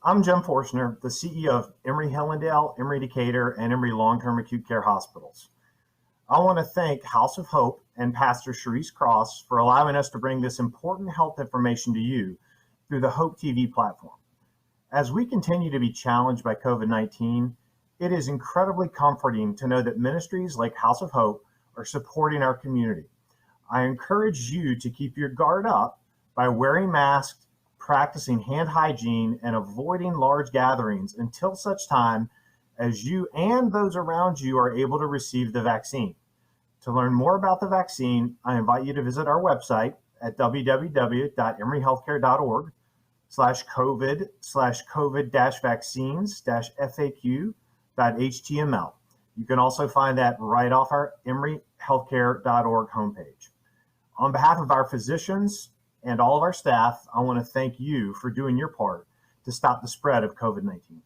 I'm Jim Forstner, the CEO of Emory Hillendale, Emory Decatur, and Emory Long-Term Acute Care Hospitals. I want to thank House of Hope and Pastor Sharice Cross for allowing us to bring this important health information to you through the Hope TV platform. As we continue to be challenged by COVID-19, it is incredibly comforting to know that ministries like House of Hope are supporting our community. I encourage you to keep your guard up by wearing masks, practicing hand hygiene, and avoiding large gatherings until such time as you and those around you are able to receive the vaccine. To learn more about the vaccine, I invite you to visit our website at www.emoryhealthcare.org/COVID/vaccines-FAQ.html. You can also find that right off our emoryhealthcare.org homepage. On behalf of our physicians and all of our staff, I want to thank you for doing your part to stop the spread of COVID-19.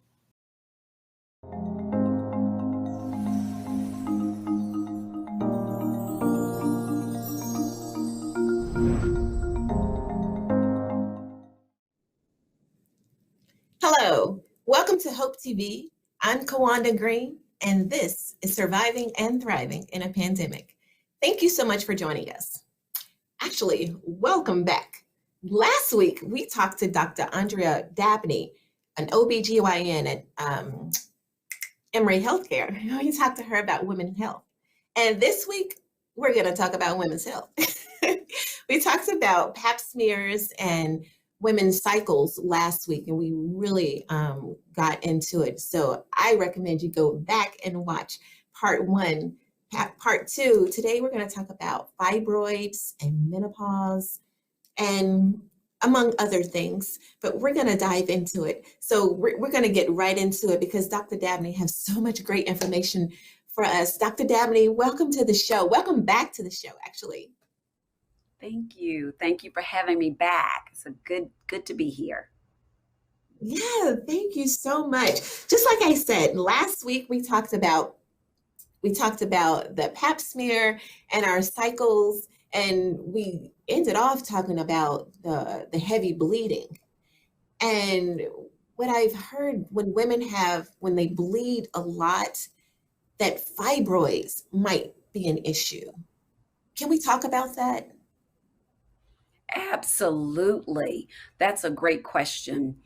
Hello, welcome to Hope TV. I'm Kawanda Green, and this is Surviving and Thriving in a Pandemic. Thank you so much for joining us. Actually, welcome back. Last week, we talked to Dr. Andrea Dabney, an OBGYN at Emory Healthcare. We talked to her about women's health. And this week, we're going to talk about women's health. We talked about pap smears and women's cycles last week, and we really got into it. So I recommend you go back and watch part 1. Part 2, today we're going to talk about fibroids and menopause and among other things, but we're going to dive into it. So we're going to get right into it because Dr. Dabney has so much great information for us. Dr. Dabney, welcome to the show. Welcome back to the show, actually. Thank you. Thank you for having me back. It's a good to be here. Yeah, thank you so much. Just like I said, last week we talked about the pap smear and our cycles, and we ended off talking about the heavy bleeding. And what I've heard when when they bleed a lot, that fibroids might be an issue. Can we talk about that? Absolutely. That's a great question.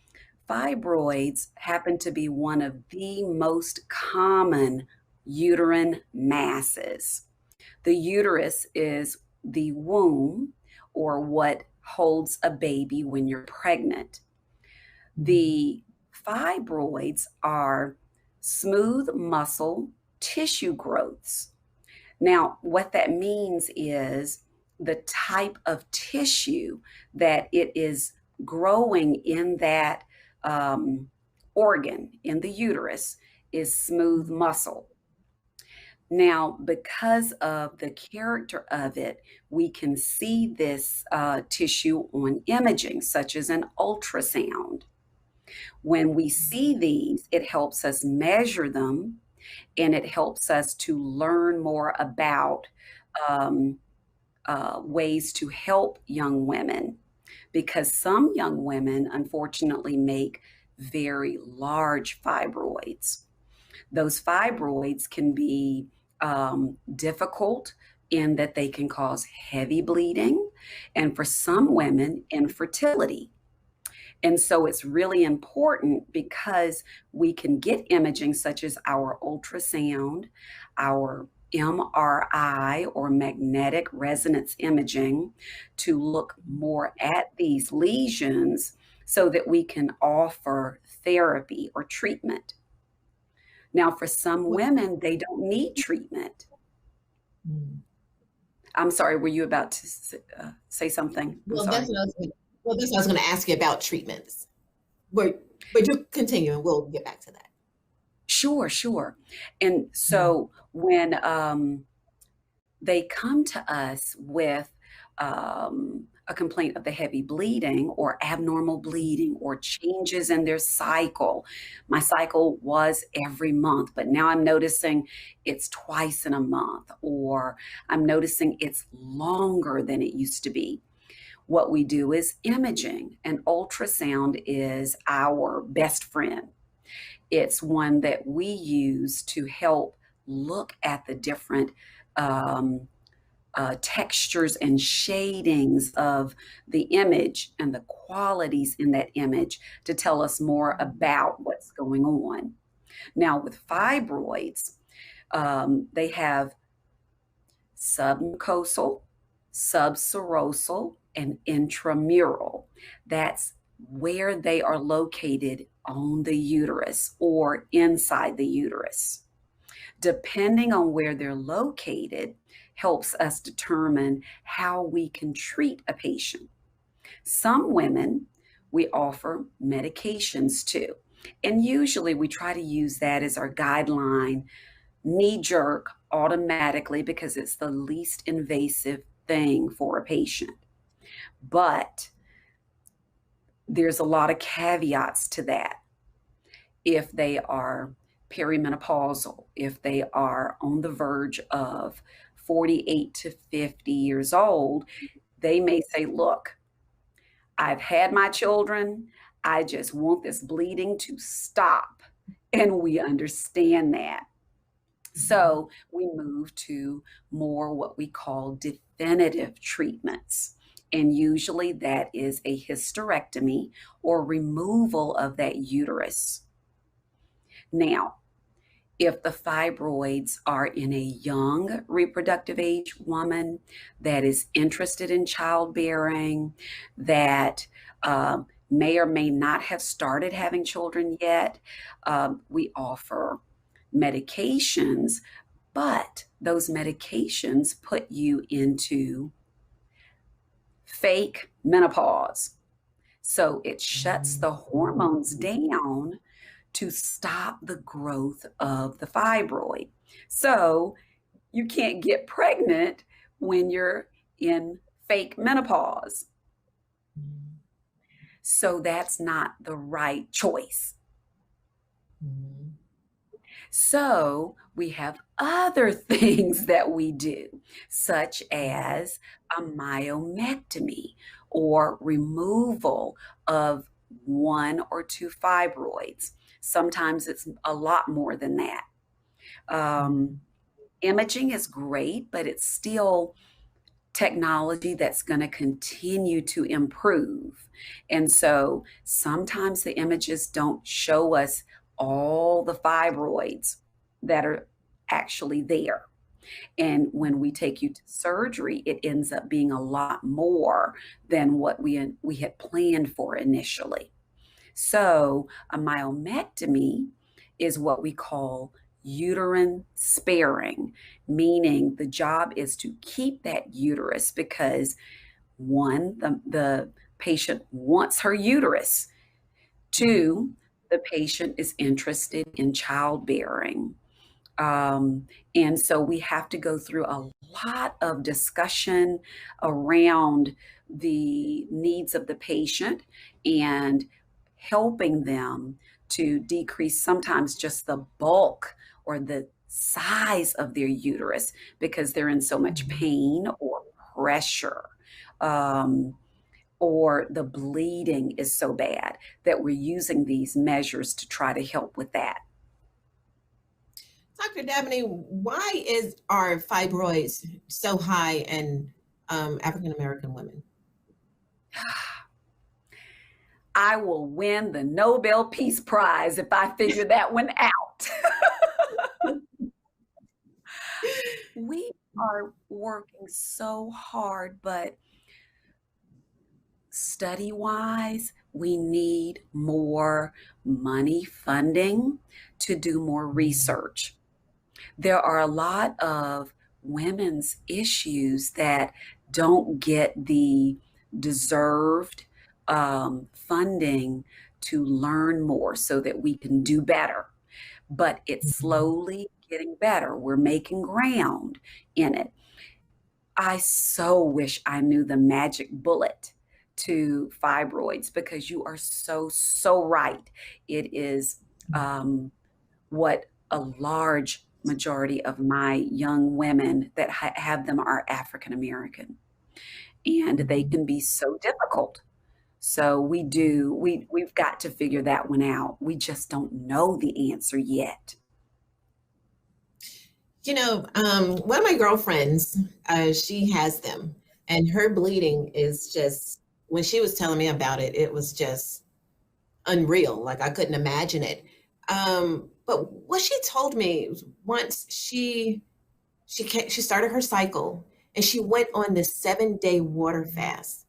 Fibroids happen to be one of the most common uterine masses. The uterus is the womb, or what holds a baby when you're pregnant. The fibroids are smooth muscle tissue growths. Now, what that means is the type of tissue that it is growing in that organ in the uterus is smooth muscle. Now, because of the character of it, we can see this tissue on imaging, such as an ultrasound. When we see these, it helps us measure them, and it helps us to learn more about ways to help young women, because some young women, unfortunately, make very large fibroids. Those fibroids can be difficult in that they can cause heavy bleeding, and for some women, infertility. And so it's really important because we can get imaging such as our ultrasound, our MRI or magnetic resonance imaging to look more at these lesions so that we can offer therapy or treatment. Now, for some women, they don't need treatment. I'm sorry, were you about to say something? That's what I was going to ask you about treatments. But you continue and we'll get back to that. Sure. And so when they come to us with a complaint of the heavy bleeding or abnormal bleeding or changes in their cycle. My cycle was every month, but now I'm noticing it's twice in a month, or I'm noticing it's longer than it used to be. what we do is imaging, and ultrasound is our best friend. It's one that we use to help look at the different um, textures and shadings of the image and the qualities in that image to tell us more about what's going on. Now, with fibroids, they have submucosal, subserosal, and intramural. That's where they are located on the uterus or inside the uterus. Depending on where they're located, helps us determine how we can treat a patient. Some women we offer medications to, and usually we try to use that as our guideline, knee jerk automatically because it's the least invasive thing for a patient. But there's a lot of caveats to that. If they are perimenopausal, if they are on the verge of 48 to 50 years old, they may say, look, I've had my children. I just want this bleeding to stop. And we understand that. So we move to more what we call definitive treatments. And usually that is a hysterectomy or removal of that uterus. Now, if the fibroids are in a young reproductive age woman that is interested in childbearing, that may or may not have started having children yet, we offer medications, but those medications put you into fake menopause. So it shuts the hormones down to stop the growth of the fibroid. So you can't get pregnant when you're in fake menopause. So that's not the right choice. So we have other things that we do, such as a myomectomy or removal of one or two fibroids. Sometimes it's a lot more than that. Imaging is great, but it's still technology that's going to continue to improve. And so sometimes the images don't show us all the fibroids that are actually there. And when we take you to surgery, it ends up being a lot more than what we had planned for initially. So a myomectomy is what we call uterine sparing, meaning the job is to keep that uterus because one, the patient wants her uterus. Two, the patient is interested in childbearing. And so we have to go through a lot of discussion around the needs of the patient and helping them to decrease sometimes just the bulk or the size of their uterus because they're in so much pain or pressure. Or the bleeding is so bad that we're using these measures to try to help with that. Dr. Dabney, why are fibroids so high in African American women? I will win the Nobel Peace Prize if I figure that one out. We are working so hard, but study-wise, we need more money funding to do more research. There are a lot of women's issues that don't get the deserved funding to learn more so that we can do better. But it's slowly getting better. We're making ground in it. I so wish I knew the magic bullet to fibroids because you are so right. It is what a large majority of my young women that have them are African American. and they can be so difficult. So we've got to figure that one out. We just don't know the answer yet. One of my girlfriends, she has them, and her bleeding is just, when she was telling me about it, it was just unreal. Like I couldn't imagine it. But what she told me once she started her cycle and she went on this 7-day water fast,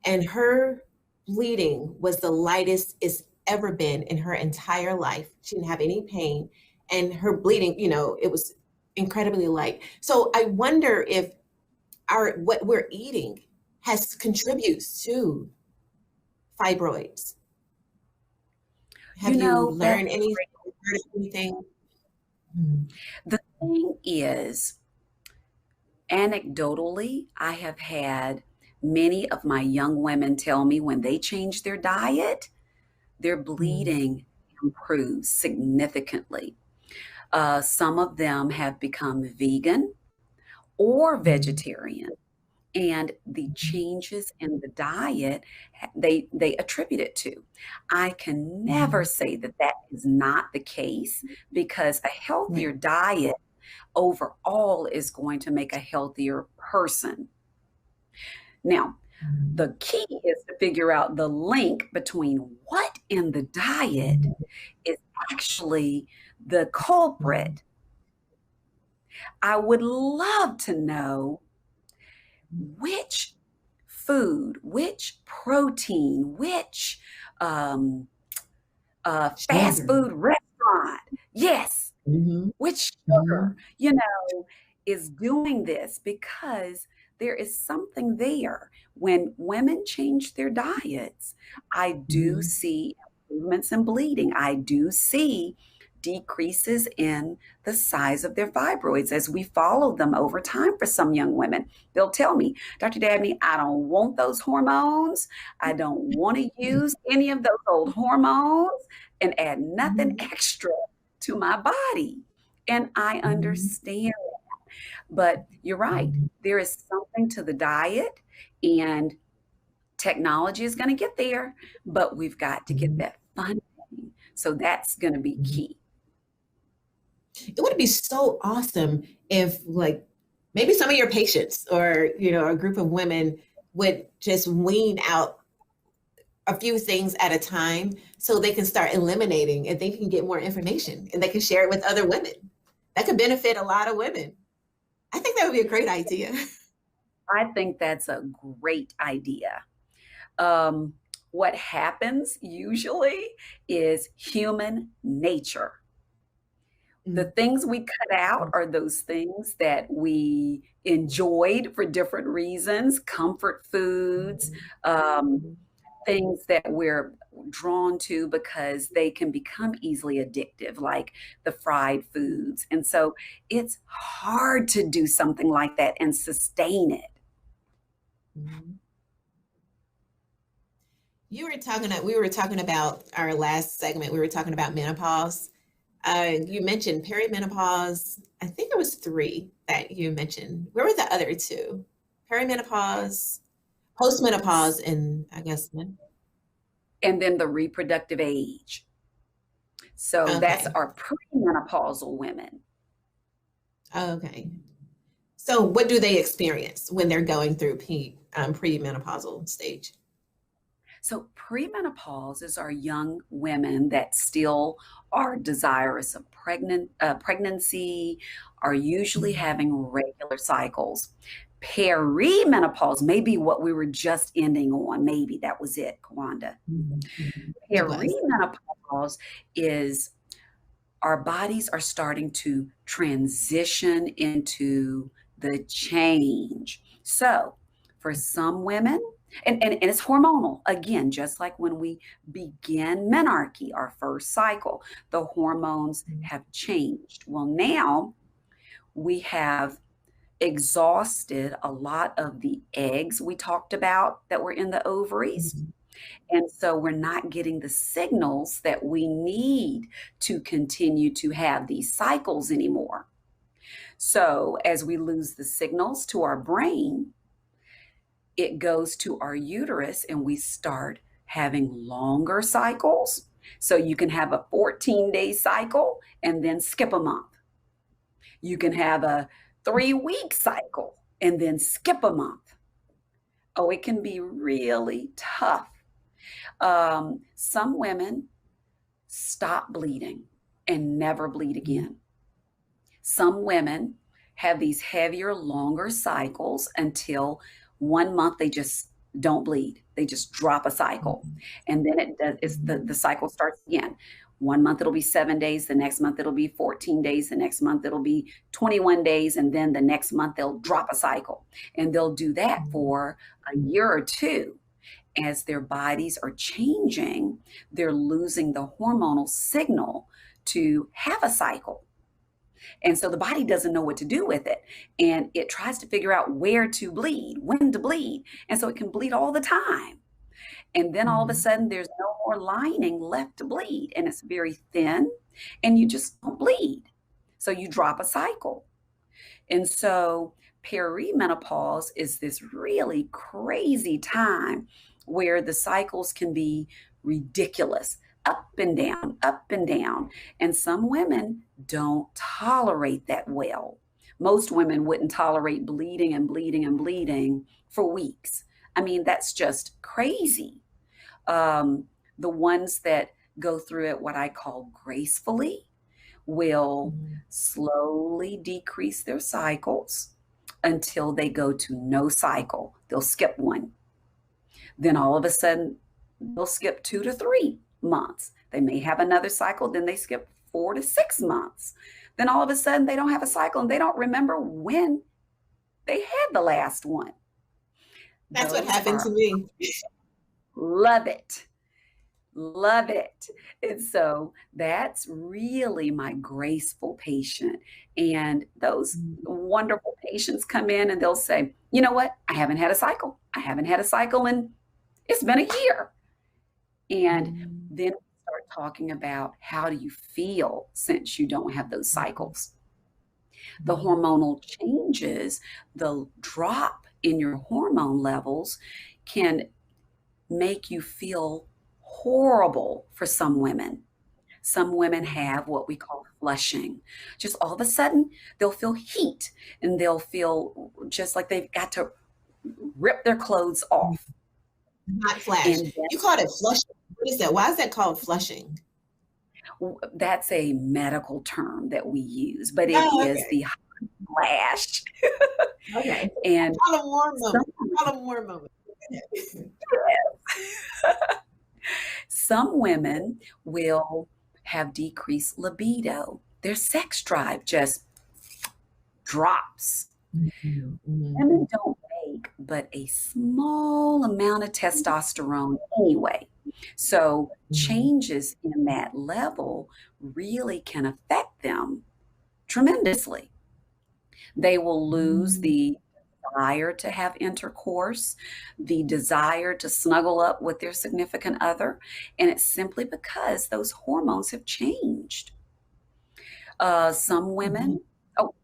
and her bleeding was the lightest it's ever been in her entire life. She didn't have any pain, and her bleeding, it was incredibly light. So I wonder if our what we're eating has contributes to fibroids. Have you That's learned anything, heard anything? the thing is, anecdotally, I have had many of my young women tell me when they change their diet, their bleeding improves significantly. Some of them have become vegan or vegetarian, and the changes in the diet they attribute it to. I can never say that that is not the case, because a healthier diet overall is going to make a healthier person. Now, the key is to figure out the link between what in the diet is actually the culprit. I would love to know which food, which protein, which fast Sugar. food restaurant, yes, Mhm. which Mhm. sugar, is doing this, because there is something there. When women change their diets, I do Mhm. see improvements in bleeding. I do see decreases in the size of their fibroids as we follow them over time. For some young women, they'll tell me, Dr. Dabney, I don't want those hormones. I don't want to use any of those old hormones and add nothing Mhm. extra to my body. And I Mhm. understand. But you're right. Mhm. There is something to the diet, and technology is going to get there, but we've got to get Mhm. that funding. So that's going to be Mhm. key. It would be so awesome if, like, maybe some of your patients or, a group of women would just wean out a few things at a time so they can start eliminating and they can get more information and they can share it with other women. That could benefit a lot of women. I think that would be a great idea. I think that's a great idea. Um, what happens usually is human nature. The Mm. things we cut out are those things that we enjoyed for different reasons, comfort foods, um, things that we're drawn to because they can become easily addictive, like the fried foods. And so it's hard to do something like that and sustain it. Mhm. We were talking about our last segment, we were talking about menopause. You mentioned perimenopause. I think there was three that you mentioned. Where were the other two? Perimenopause, postmenopause, and I guess And then the reproductive age. So that's okay. our premenopausal women. Okay. So what do they experience when they're going through premenopausal stage? So premenopause is our young women that still are desirous of pregnancy, are usually having regular cycles. Perimenopause may be what we were just ending on. Maybe that was it, Kawanda. Mhm. It was. Perimenopause is our bodies are starting to transition into the change. So, for some women, and it's hormonal, again, just like when we begin menarche, our first cycle, the hormones have changed. Well, now we have exhausted a lot of the eggs we talked about that were in the ovaries. Mhm. And so we're not getting the signals that we need to continue to have these cycles anymore. So as we lose the signals to our brain, it goes to our uterus and we start having longer cycles. So you can have a 14-day cycle and then skip a month. You can have a 3-week cycle and then skip a month. Oh, it can be really tough. Some women stop bleeding and never bleed again. Some women have these heavier, longer cycles until 1 month they just don't bleed. They just drop a cycle. And then the cycle starts again. 1 month it'll be 7 days, the next month it'll be 14 days, the next month it'll be 21 days, and then the next month they'll drop a cycle. And they'll do that for a year or two. As their bodies are changing, they're losing the hormonal signal to have a cycle. And so the body doesn't know what to do with it. And it tries to figure out where to bleed, when to bleed. And so it can bleed all the time. And then all of a sudden there's no more lining left to bleed. And it's very thin and you just don't bleed. So you drop a cycle. And so perimenopause is this really crazy time where the cycles can be ridiculous, up and down, up and down. And some women don't tolerate that well. Most women wouldn't tolerate bleeding and bleeding and bleeding for weeks. I mean, that's just crazy. The ones that go through it, what I call gracefully, will slowly decrease their cycles until they go to no cycle. They'll skip one. Then all of a sudden, they'll skip 2 to 3 months. They may have another cycle, then they skip 4 to 6 months. Then all of a sudden, they don't have a cycle and they don't remember when they had the last one. That's what happened to me. Love it. Love it. And so that's really my graceful patient. And those wonderful patients come in and they'll say, you know what? I haven't had a cycle. I haven't had a cycle and it's been a year. And then we start talking about how do you feel since you don't have those cycles? The hormonal changes, the drop in your hormone levels can make you feel horrible for some women. Some women have what we call flushing. Just all of a sudden, they'll feel heat and they'll feel just like they've got to rip their clothes off. Hot flash. You called it flushing. What is that? Why is that called flushing? That's a medical term that we use, but it is the hot flash. Okay. And call them warm moment. Call them warm moment. Some women will have decreased libido. Their sex drive just drops. Women don't make but a small amount of testosterone anyway. So changes in that level really can affect them tremendously. They will lose the desire to have intercourse, the desire to snuggle up with their significant other, and it's simply because those hormones have changed. Some women, oh,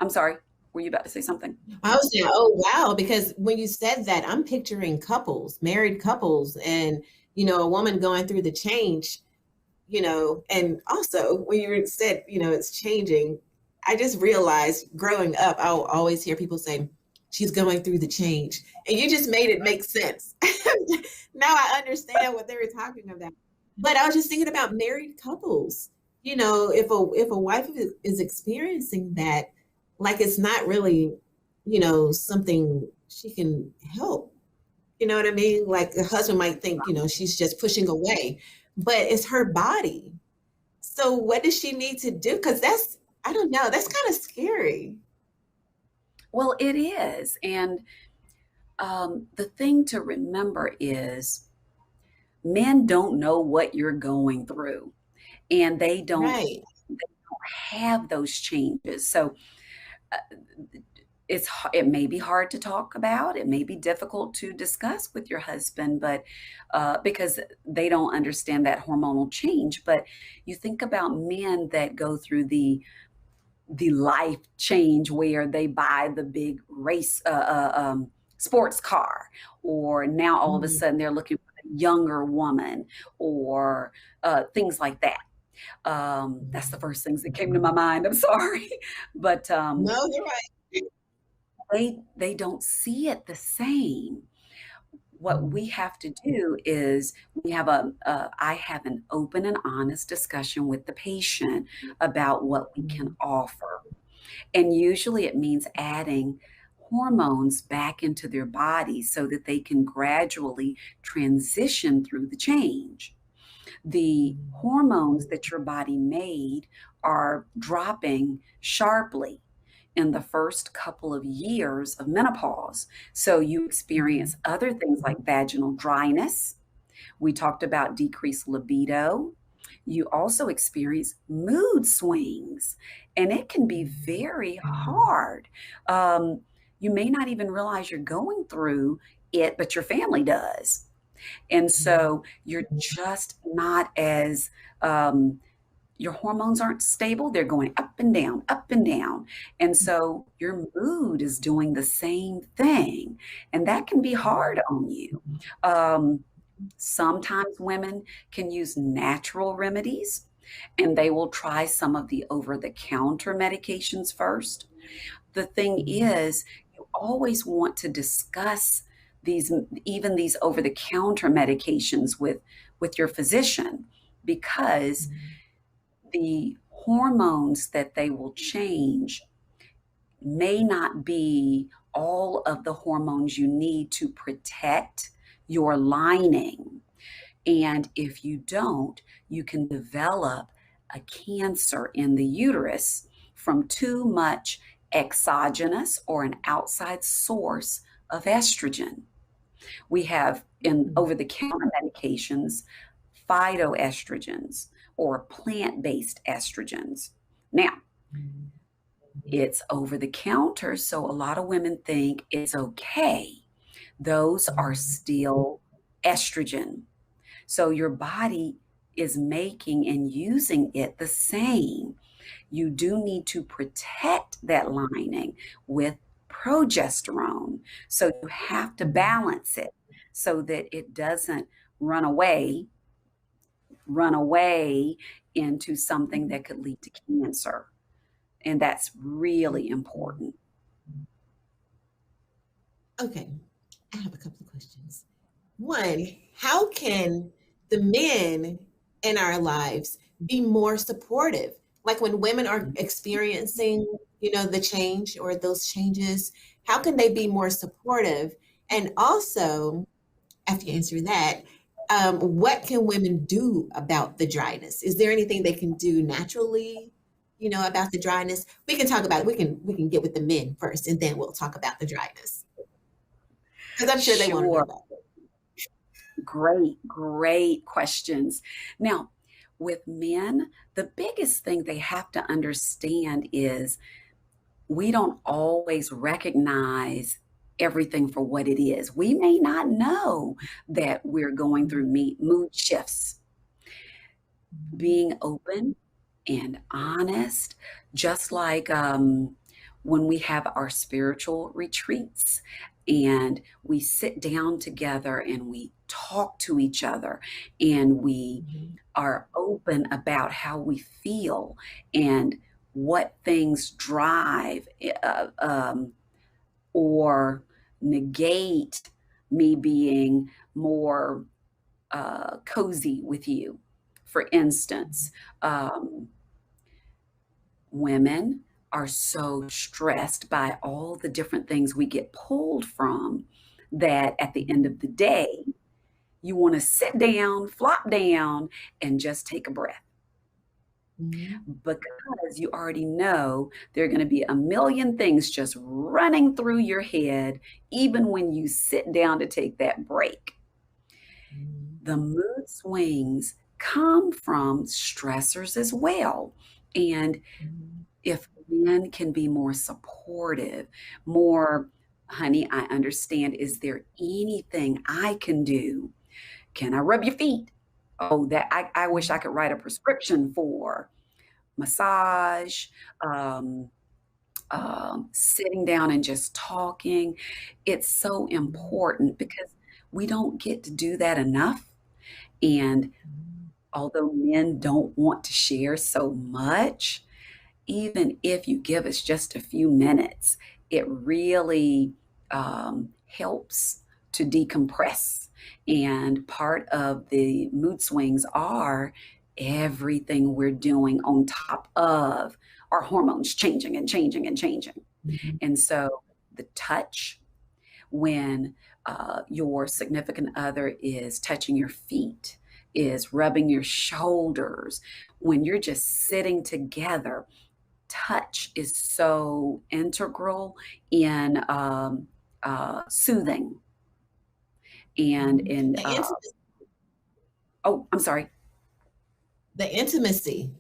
I'm sorry, were you about to say something? I was saying, oh, wow, because when you said that, I'm picturing couples, married couples, and, you know, a woman going through the change, you know, and also when you said, you know, it's changing, I just realized growing up, I'll always hear people say, she's going through the change. And you just made it make sense. Now I understand what they were talking about. But I was just thinking about married couples. You know, if a wife is experiencing that, like it's not really, you know, something she can help. You know what I mean? Like the husband might think, you know, she's just pushing away, but it's her body. So what does she need to do? Because that's, I don't know, that's kind of scary. Well, it is. And the thing to remember is men don't know what you're going through, and they don't have those changes. So it may be hard to talk about. It may be difficult to discuss with your husband, but because they don't understand that hormonal change. But you think about men that go through the life change where they buy the big race sports car, or now all of a sudden they're looking for a younger woman, or things like that. That's the first things that came to my mind. I'm sorry, but No, you're right. they don't see it the same. What we have to do is I have an open and honest discussion with the patient about what we can offer. And usually it means adding hormones back into their body so that they can gradually transition through the change. The hormones that your body made are dropping sharply in the first couple of years of menopause. So you experience other things like vaginal dryness. We talked about decreased libido. You also experience mood swings, and it can be very hard. You may not even realize you're going through it, but your family does. And so you're just not as, your hormones aren't stable. They're going up and down, up and down. And so your mood is doing the same thing. And that can be hard on you. Sometimes women can use natural remedies, and they will try some of the over the counter medications first. The thing is, you always want to discuss these, even these over the counter medications with your physician, because the hormones that they will change may not be all of the hormones you need to protect your lining. And if you don't, you can develop a cancer in the uterus from too much exogenous or an outside source of estrogen. We have in over the counter medications, phytoestrogens or plant based estrogens. Now, it's over the counter, so a lot of women think it's okay. Those are still estrogen. So your body is making and using it the same. You do need to protect that lining with progesterone. So you have to balance it so that it doesn't run away into something that could lead to cancer. And that's really important. Okay, I have a couple of questions. One, how can the men in our lives be more supportive? Like when women are experiencing, the change or those changes, how can they be more supportive? And also, after you answer that, what can women do about the dryness? Is there anything they can do naturally, about the dryness? We can talk about it. We can get with the men first, and then we'll talk about the dryness. Because I'm sure they want to know Sure. about it. Great questions. Now, with men, the biggest thing they have to understand is we don't always recognize everything for what it is. We may not know that we're going through mood shifts. Being open and honest, just like when we have our spiritual retreats and we sit down together and we talk to each other and we are open about how we feel and what things drive or negate me being more cozy with you. For instance, women are so stressed by all the different things we get pulled from that at the end of the day, you want to sit down, flop down, and just take a breath. Because you already know there are going to be a million things just running through your head, even when you sit down to take that break. The mood swings come from stressors as well. And if men can be more supportive, more, honey, I understand. Is there anything I can do? Can I rub your feet? Oh, that I wish I could write a prescription for massage, sitting down and just talking. It's so important because we don't get to do that enough. And although men don't want to share so much, even if you give us just a few minutes, it really helps to decompress. And part of the mood swings are everything we're doing on top of our hormones changing and changing and changing. Mhm. And so the touch, when your significant other is touching your feet, is rubbing your shoulders, when you're just sitting together, touch is so integral in soothing and Mhm. in, oh, I'm sorry. The intimacy,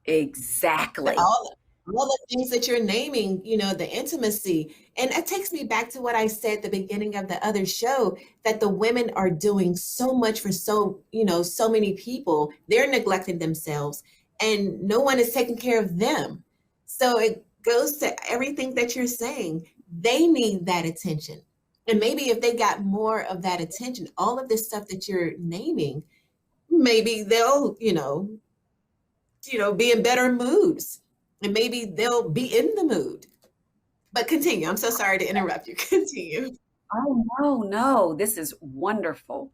Exactly. all the things that you're naming, you know, the intimacy. And it takes me back to what I said at the beginning of the other show, that the women are doing so much for so, you know, so many people. They're neglecting themselves and no one is taking care of them. So it goes to everything that you're saying. They need that attention. And maybe if they got more of that attention, all of this stuff that you're naming, maybe they'll, be in better moods, and maybe they'll be in the mood. But continue. I'm so sorry to interrupt you. Continue. Oh, no, no, this is wonderful.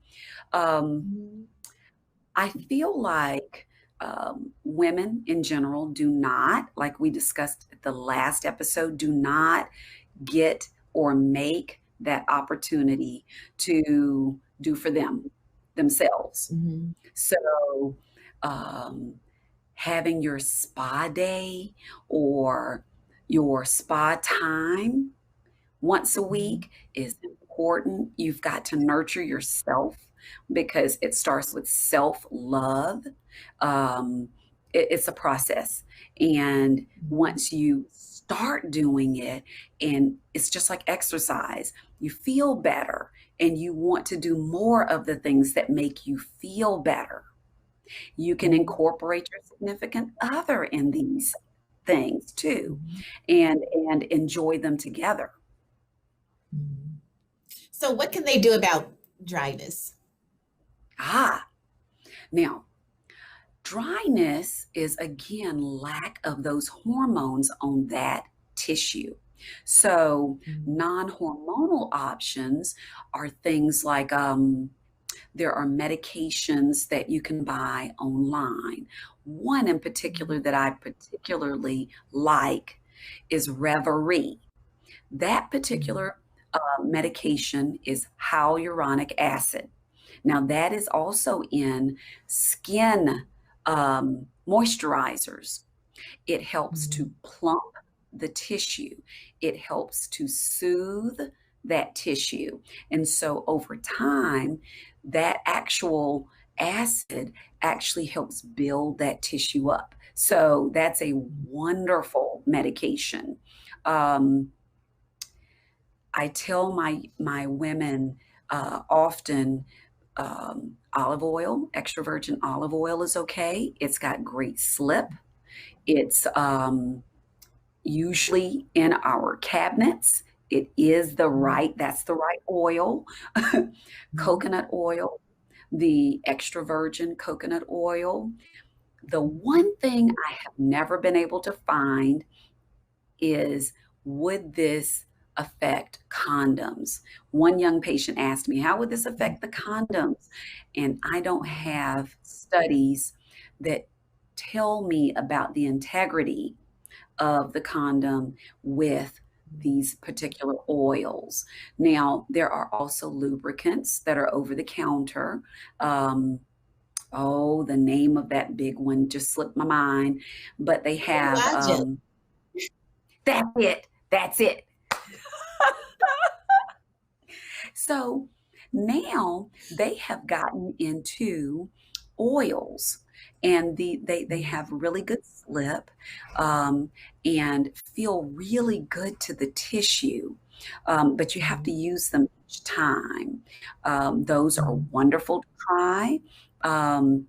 Um, Mhm. I feel like women in general do not, like we discussed at the last episode, do not get or make that opportunity to do for themselves. Mhm. So, um, having your spa day or your spa time once a Mhm. week is important. You've got to nurture yourself because it starts with self love. Um, it's a process. And once you start doing it, and it's just like exercise, you feel better and you want to do more of the things that make you feel better. You can incorporate your significant other in these things too, Mhm. and enjoy them together. Mhm. So, what can they do about dryness? Ah, now dryness is again lack of those hormones on that tissue. So Mhm. non-hormonal options are things like there are medications that you can buy online. One in particular that I particularly like is Reverie. That Mhm. particular medication is hyaluronic acid. Now, that is also in skin moisturizers. It helps to Mhm. plump the tissue, it helps to soothe that tissue. And so, over time, that actual acid actually helps build that tissue up. So, that's a wonderful medication. Um, I tell my women often olive oil, extra virgin olive oil is okay. It's got great slip. It's usually in our cabinets. It is that's the right oil. Mhm. Coconut oil, the extra virgin coconut oil. The one thing I have never been able to find is, would this affect condoms? One young patient asked me, how would this affect the condoms? And I don't have studies that tell me about the integrity of the condom with these particular oils. Now, there are also lubricants that are over the counter. Um, oh, the name of that big one just slipped my mind, but they have Imagine. that's it. That's it. So now they have gotten into oils and they have really good slip and feel really good to the tissue. But you have to use them each time. Those are Mhm. wonderful to try. Um,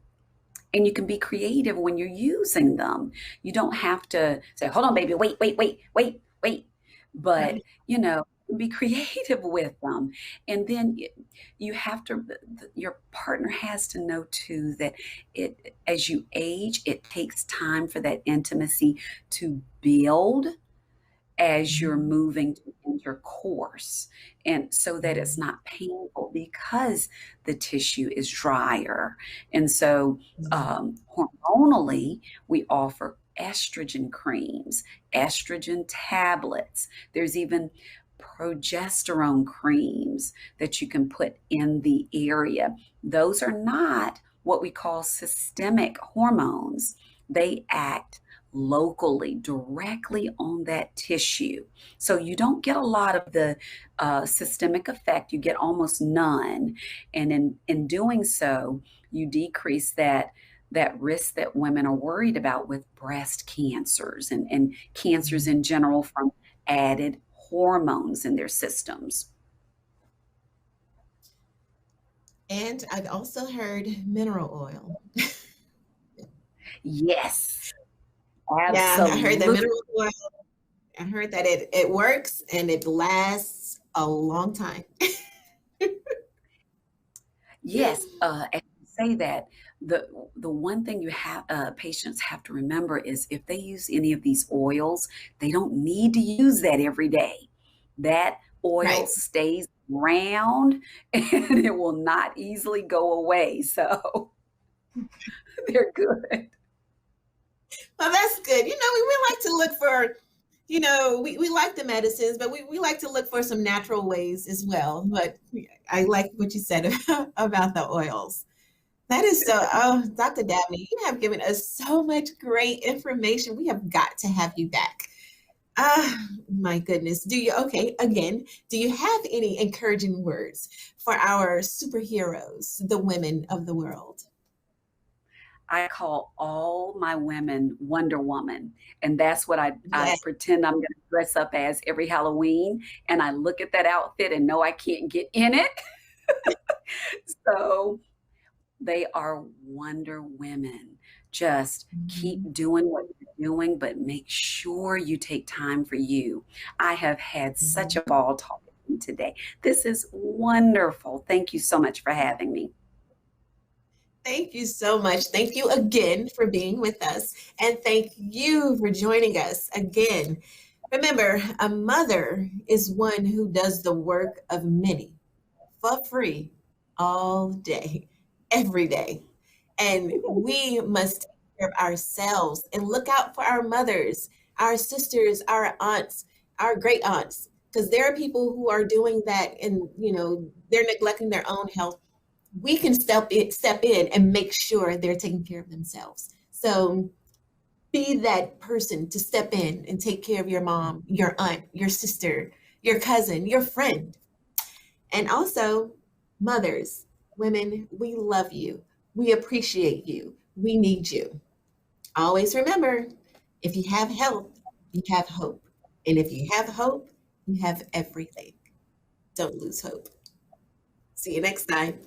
And you can be creative when you're using them. You don't have to say, hold on, baby, wait, wait, wait, wait, wait. But, Right. be creative with them. And then you have to, your partner has to know too that as you age, it takes time for that intimacy to build as you're Mhm. moving to intercourse, and so that it's not painful because the tissue is drier. And so Mhm. hormonally we offer estrogen creams, estrogen tablets. There's even progesterone creams that you can put in the area. Those are not what we call systemic hormones. They act locally, directly on that tissue. So you don't get a lot of the systemic effect, you get almost none. And in doing so, you decrease that risk that women are worried about with breast cancers and cancers in general from added hormones in their systems. And I've also heard mineral oil. Yes, Yeah, I heard that absolutely. mineral oil. I heard that it works and it lasts a long time. Yes, and you say that the one thing you have patients have to remember is if they use any of these oils, they don't need to use that every day. That oil Right. stays around and it will not easily go away. So they're good. Well, that's good. We like to look for, we like the medicines, but we like to look for some natural ways as well. But I like what you said about the oils. That is so, oh, Dr. Dabney, you have given us so much great information. We have got to have you back. Ah, my goodness. Okay, again, do you have any encouraging words for our superheroes, the women of the world? I call all my women Wonder Woman. And that's what I Yes. pretend I'm going to dress up as every Halloween. And I look at that outfit and know I can't get in it. So they are Wonder Women. Just keep Mhm. doing what you're doing, but make sure you take time for you. I have had such Mhm. a ball talking to you today. This is wonderful. Thank you so much for having me. Thank you so much. Thank you again for being with us. And thank you for joining us again. Remember, a mother is one who does the work of many for free all day, every day. And we must take care of ourselves and look out for our mothers, our sisters, our aunts, our great aunts, because there are people who are doing that and they're neglecting their own health. We can step in and make sure they're taking care of themselves. So be that person to step in and take care of your mom, your aunt, your sister, your cousin, your friend. And also, mothers, women, we love you. We appreciate you. We need you. Always remember, if you have health, you have hope. And if you have hope, you have everything. Don't lose hope. See you next time.